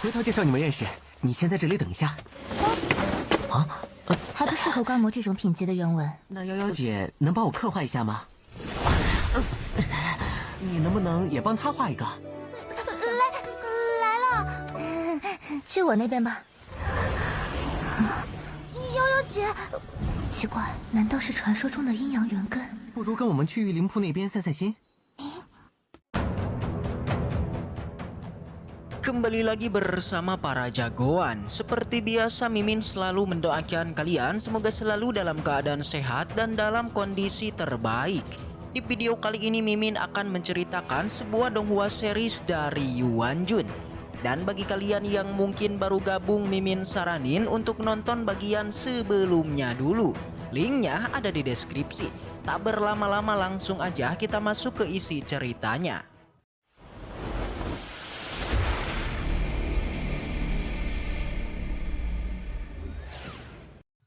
回头介绍你们认识。你先在这里等一下。还不适合观摩这种品级的原文。那瑶瑶姐能帮我刻画一下吗？你能不能也帮她画一个？来了，去我那边吧。瑶瑶姐，奇怪，难道是传说中的阴阳元根？不如跟我们去玉灵铺那边散散心。Kembali lagi bersama para jagoan. Seperti biasa, Mimin selalu mendoakan kalian semoga selalu dalam keadaan sehat dan dalam kondisi terbaik. Di video kali ini Mimin akan menceritakan sebuah donghua series dari Yuan Jun. Dan bagi kalian yang mungkin baru gabung, Mimin saranin untuk nonton bagian sebelumnya dulu. Linknya ada di deskripsi. Tak berlama-lama, langsung aja kita masuk ke isi ceritanya.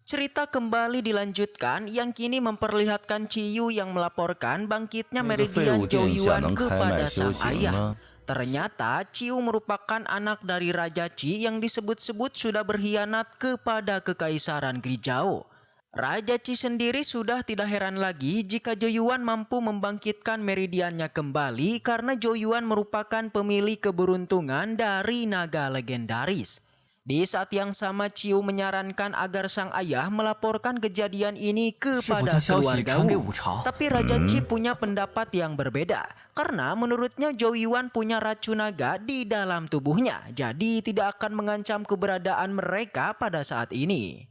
Cerita kembali dilanjutkan yang kini memperlihatkan Ciyu yang melaporkan bangkitnya meridian Joyuan kepada sang ayah. Ternyata Ciyu merupakan anak dari Raja Qi yang disebut-sebut sudah berkhianat kepada Kekaisaran Grijao. Raja Qi sendiri sudah tidak heran lagi jika Joyuan mampu membangkitkan meridiannya kembali karena Joyuan merupakan pemilik keberuntungan dari naga legendaris. Di saat yang sama, Ciyu menyarankan agar sang ayah melaporkan kejadian ini kepada keluarga Wu. Tapi Raja Qi punya pendapat yang berbeda. Karena menurutnya Joyuan punya racun naga di dalam tubuhnya. Jadi tidak akan mengancam keberadaan mereka pada saat ini.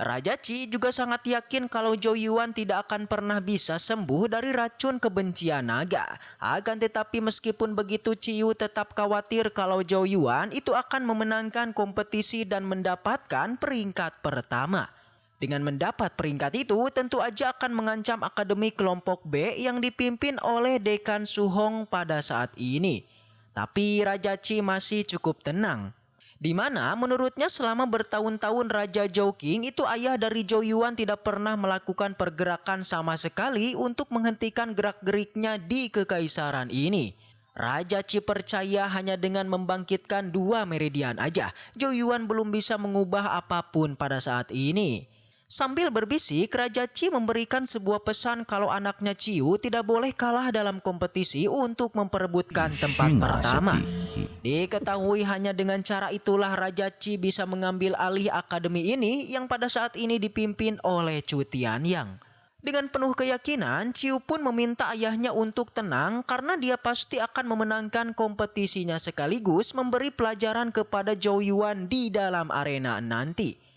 Raja Qi juga sangat yakin kalau Joyuan tidak akan pernah bisa sembuh dari racun kebencian naga. Akan tetapi meskipun begitu, Ciyu tetap khawatir kalau Joyuan itu akan memenangkan kompetisi dan mendapatkan peringkat pertama. Dengan mendapat peringkat itu tentu aja akan mengancam Akademi Kelompok B yang dipimpin oleh Dekan Su Hong pada saat ini. Tapi Raja Qi masih cukup tenang. Di mana menurutnya selama bertahun-tahun Raja Zhou-King itu ayah dari Joyuan tidak pernah melakukan pergerakan sama sekali untuk menghentikan gerak-geriknya di kekaisaran ini. Raja Qi percaya hanya dengan membangkitkan 2 meridian aja, Joyuan belum bisa mengubah apapun pada saat ini. Sambil berbisik, Raja Qi memberikan sebuah pesan kalau anaknya Ciyu tidak boleh kalah dalam kompetisi untuk memperebutkan tempat pertama. Diketahui hanya dengan cara itulah Raja Qi bisa mengambil alih akademi ini yang pada saat ini dipimpin oleh Chu Tianyang. Dengan penuh keyakinan, Ciyu pun meminta ayahnya untuk tenang karena dia pasti akan memenangkan kompetisinya sekaligus memberi pelajaran kepada Joyuan di dalam arena nanti.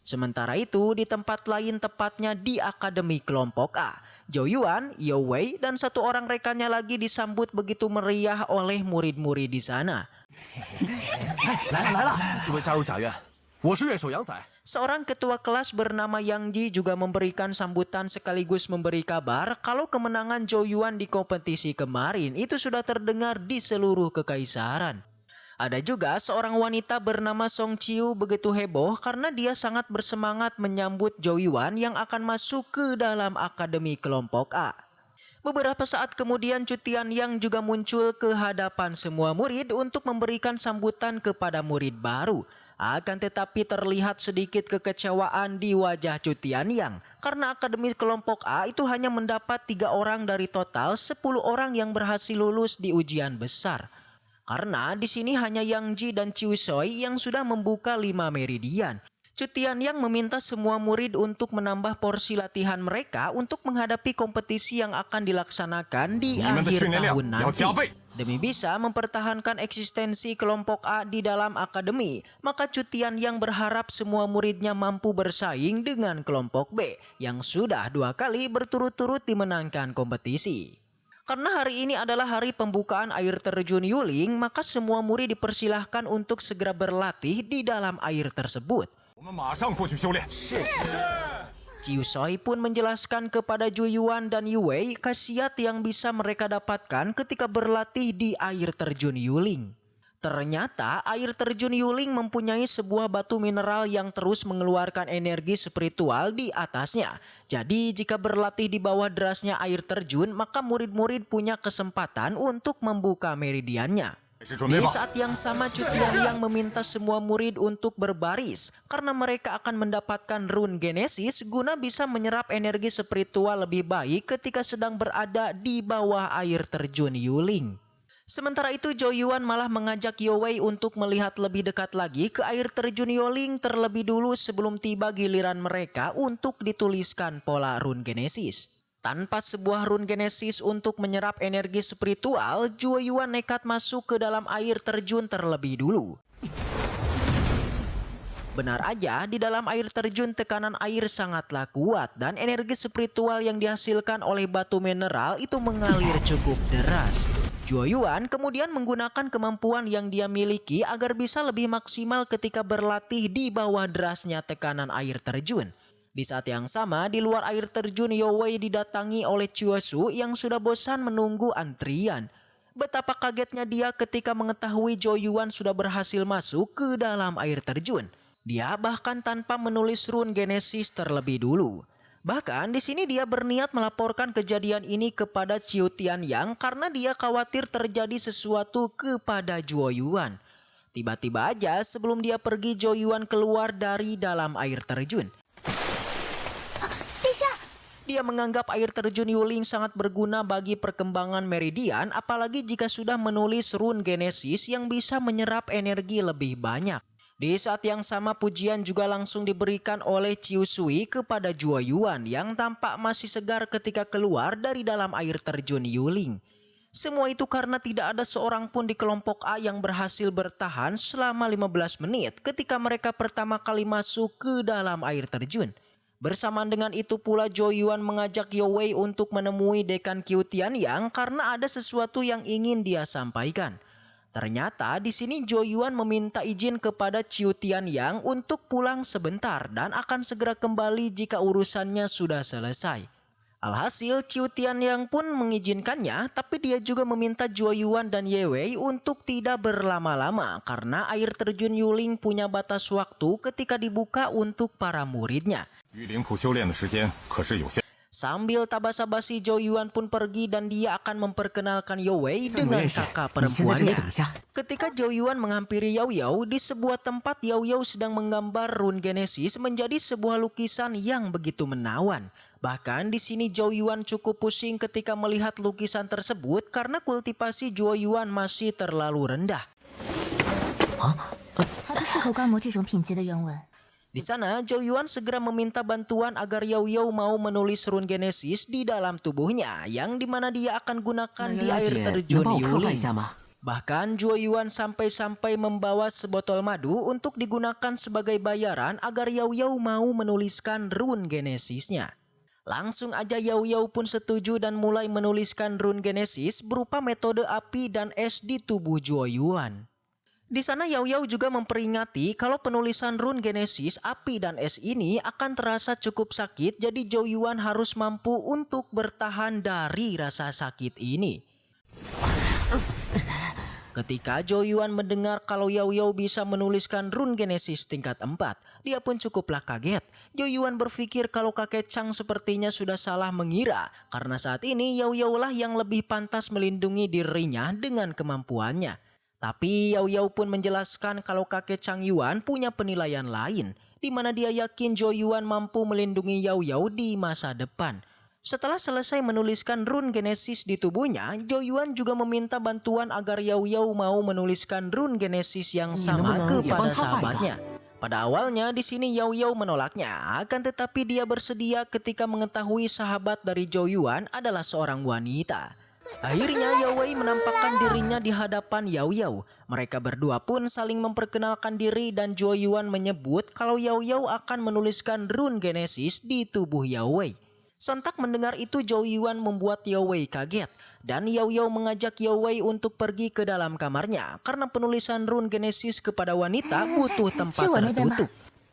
Sementara itu di tempat lain, tepatnya di Akademi Kelompok A, Joyuan, Yo Wei, dan 1 orang rekannya lagi disambut begitu meriah oleh murid-murid di sana. Seorang ketua kelas bernama Yang Ji juga memberikan sambutan sekaligus memberi kabar kalau kemenangan Joyuan di kompetisi kemarin itu sudah terdengar di seluruh kekaisaran. Ada juga seorang wanita bernama Song Ciyu begitu heboh karena dia sangat bersemangat menyambut Joyuan yang akan masuk ke dalam Akademi Kelompok A. Beberapa saat kemudian Chu Tianyang juga muncul ke hadapan semua murid untuk memberikan sambutan kepada murid baru. Akan tetapi terlihat sedikit kekecewaan di wajah Chu Tianyang karena Akademi Kelompok A itu hanya mendapat 3 orang dari total 10 orang yang berhasil lulus di ujian besar. Karena di sini hanya Yang Ji dan Chiu Soi yang sudah membuka 5 meridian. Chu Tianyang meminta semua murid untuk menambah porsi latihan mereka untuk menghadapi kompetisi yang akan dilaksanakan di akhir tahun nanti. Demi bisa mempertahankan eksistensi kelompok A di dalam akademi, maka Chu Tianyang berharap semua muridnya mampu bersaing dengan kelompok B yang sudah 2 kali berturut-turut dimenangkan kompetisi. Karena hari ini adalah hari pembukaan air terjun Yuling, maka semua murid dipersilahkan untuk segera berlatih di dalam air tersebut. Chiu Soi pun menjelaskan kepada Joyuan dan Yu Wei khasiat yang bisa mereka dapatkan ketika berlatih di air terjun Yuling. Ternyata air terjun Yuling mempunyai sebuah batu mineral yang terus mengeluarkan energi spiritual di atasnya. Jadi jika berlatih di bawah derasnya air terjun, maka murid-murid punya kesempatan untuk membuka meridiannya. Di saat yang sama, Cut Liang meminta semua murid untuk berbaris karena mereka akan mendapatkan rune Genesis guna bisa menyerap energi spiritual lebih baik ketika sedang berada di bawah air terjun Yuling. Sementara itu Zhou Yuan malah mengajak Yao Wei untuk melihat lebih dekat lagi ke air terjun Yuling terlebih dulu sebelum tiba giliran mereka untuk dituliskan pola rune Genesis. Tanpa sebuah rune Genesis untuk menyerap energi spiritual, Zhou Yuan nekat masuk ke dalam air terjun terlebih dulu. Benar aja, di dalam air terjun tekanan air sangatlah kuat dan energi spiritual yang dihasilkan oleh batu mineral itu mengalir cukup deras. Zhou Yuan kemudian menggunakan kemampuan yang dia miliki agar bisa lebih maksimal ketika berlatih di bawah derasnya tekanan air terjun. Di saat yang sama, di luar air terjun Yao Wei didatangi oleh Chuosu yang sudah bosan menunggu antrian. Betapa kagetnya dia ketika mengetahui Zhou Yuan sudah berhasil masuk ke dalam air terjun. Dia bahkan tanpa menulis rune Genesis terlebih dulu. Bahkan di sini dia berniat melaporkan kejadian ini kepada Qiu Tianyang karena dia khawatir terjadi sesuatu kepada Zhou Yuan. Tiba-tiba aja sebelum dia pergi, Zhou Yuan keluar dari dalam air terjun. Dia menganggap air terjun Yuling sangat berguna bagi perkembangan Meridian, apalagi jika sudah menulis rune Genesis yang bisa menyerap energi lebih banyak. Di saat yang sama, pujian juga langsung diberikan oleh Qiu Sui kepada Zhou Yuan yang tampak masih segar ketika keluar dari dalam air terjun Yuling. Semua itu karena tidak ada seorang pun di kelompok A yang berhasil bertahan selama 15 menit ketika mereka pertama kali masuk ke dalam air terjun. Bersamaan dengan itu pula Zhou Yuan mengajak Yao Wei untuk menemui Dekan Qiu Tianyang karena ada sesuatu yang ingin dia sampaikan. Ternyata di sini Zhou Yuan meminta izin kepada Qiu Tianyang untuk pulang sebentar dan akan segera kembali jika urusannya sudah selesai. Alhasil Qiu Tianyang pun mengizinkannya, tapi dia juga meminta Zhou Yuan dan Ye Wei untuk tidak berlama-lama karena air terjun Yuling punya batas waktu ketika dibuka untuk para muridnya. Sambil tabasa-basi, Zhou Yuan pun pergi dan dia akan memperkenalkan Yao Wei dengan kakak perempuannya. Ketika Zhou Yuan menghampiri Yao Yao di sebuah tempat, Yao Yao sedang menggambar rune Genesis menjadi sebuah lukisan yang begitu menawan. Bahkan di sini Zhou Yuan cukup pusing ketika melihat lukisan tersebut karena kultivasi Zhou Yuan masih terlalu rendah. Di sana, Zhou Yuan segera meminta bantuan agar Yao Yao mau menulis rune Genesis di dalam tubuhnya yang dimana dia akan gunakan di air terjun Yuling. Bahkan Zhou Yuan sampai-sampai membawa sebotol madu untuk digunakan sebagai bayaran agar Yao Yao mau menuliskan rune Genesisnya. Langsung aja Yao Yao pun setuju dan mulai menuliskan rune Genesis berupa metode api dan es di tubuh Zhou Yuan. Di sana Yao Yao juga memperingati kalau penulisan rune Genesis, api dan es ini akan terasa cukup sakit, jadi Zhou Yuan harus mampu untuk bertahan dari rasa sakit ini. Ketika Zhou Yuan mendengar kalau Yao Yao bisa menuliskan rune Genesis tingkat 4, dia pun cukuplah kaget. Zhou Yuan berpikir kalau kakek Chang sepertinya sudah salah mengira, karena saat ini Yao Yao lah yang lebih pantas melindungi dirinya dengan kemampuannya. Tapi Yao Yao pun menjelaskan kalau kakek Chang Yuan punya penilaian lain, di mana dia yakin Zhou Yuan mampu melindungi Yao Yao di masa depan. Setelah selesai menuliskan rune Genesis di tubuhnya, Zhou Yuan juga meminta bantuan agar Yao Yao mau menuliskan rune Genesis yang sama kepada sahabatnya. Pada awalnya di sini Yao Yao menolaknya, akan tetapi dia bersedia ketika mengetahui sahabat dari Zhou Yuan adalah seorang wanita. Akhirnya Yao Wei menampakkan dirinya di hadapan Yao Yao. Mereka berdua pun saling memperkenalkan diri dan Zhou Yuan menyebut kalau Yao Yao akan menuliskan rune Genesis di tubuh Yao Wei. Sontak mendengar itu Zhou Yuan membuat Yao Wei kaget dan Yao Yao mengajak Yao Wei untuk pergi ke dalam kamarnya karena penulisan rune Genesis kepada wanita butuh tempat tertutup.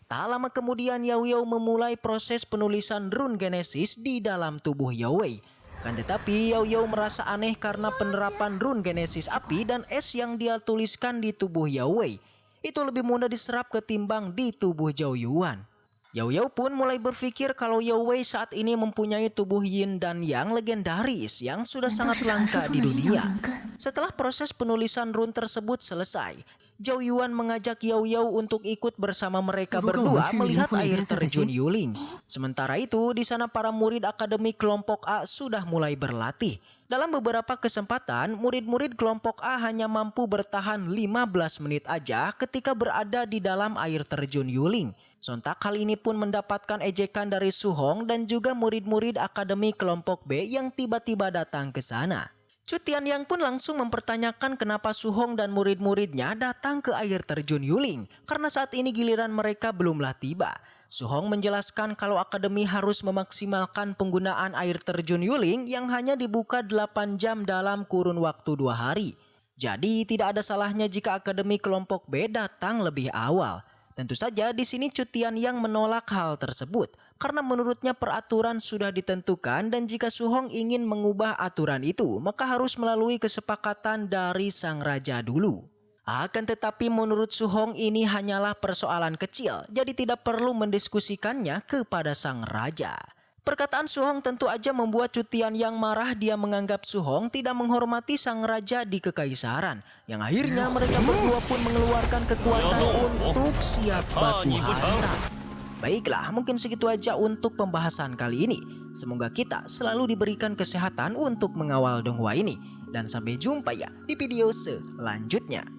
Tak lama kemudian Yao Yao memulai proses penulisan rune Genesis di dalam tubuh Yao Wei. Kan tetapi Yao Yao merasa aneh karena penerapan rune Genesis api dan es yang dia tuliskan di tubuh Yao Wei itu lebih mudah diserap ketimbang di tubuh Zhou Yuan. Yao Yao pun mulai berpikir kalau Yao Wei saat ini mempunyai tubuh yin dan yang legendaris yang sudah sangat langka di dunia. Setelah proses penulisan rune tersebut selesai, Zhou Yuan mengajak Yao Yao untuk ikut bersama mereka berdua melihat air terjun Yuling. Sementara itu, di sana para murid akademi kelompok A sudah mulai berlatih. Dalam beberapa kesempatan, murid-murid kelompok A hanya mampu bertahan 15 menit aja ketika berada di dalam air terjun Yuling. Sontak hal ini pun mendapatkan ejekan dari Su Hong dan juga murid-murid akademi kelompok B yang tiba-tiba datang ke sana. Chu Tianyang pun langsung mempertanyakan kenapa Su Hong dan murid-muridnya datang ke air terjun Yuling karena saat ini giliran mereka belumlah tiba. Su Hong menjelaskan kalau akademi harus memaksimalkan penggunaan air terjun Yuling yang hanya dibuka 8 jam dalam kurun waktu 2 hari. Jadi tidak ada salahnya jika akademi kelompok B datang lebih awal. Tentu saja di sini Chu Tianyang menolak hal tersebut karena menurutnya peraturan sudah ditentukan dan jika Su Hong ingin mengubah aturan itu maka harus melalui kesepakatan dari sang raja dulu. Akan tetapi menurut Su Hong ini hanyalah persoalan kecil jadi tidak perlu mendiskusikannya kepada sang raja. Perkataan Su Hong tentu aja membuat Chu Tianyang marah. Dia menganggap Su Hong tidak menghormati sang raja di kekaisaran. Yang akhirnya mereka berdua pun mengeluarkan kekuatan untuk siap baku hantam. Baiklah, mungkin segitu aja untuk pembahasan kali ini. Semoga kita selalu diberikan kesehatan untuk mengawal Donghua ini. Dan sampai jumpa ya di video selanjutnya.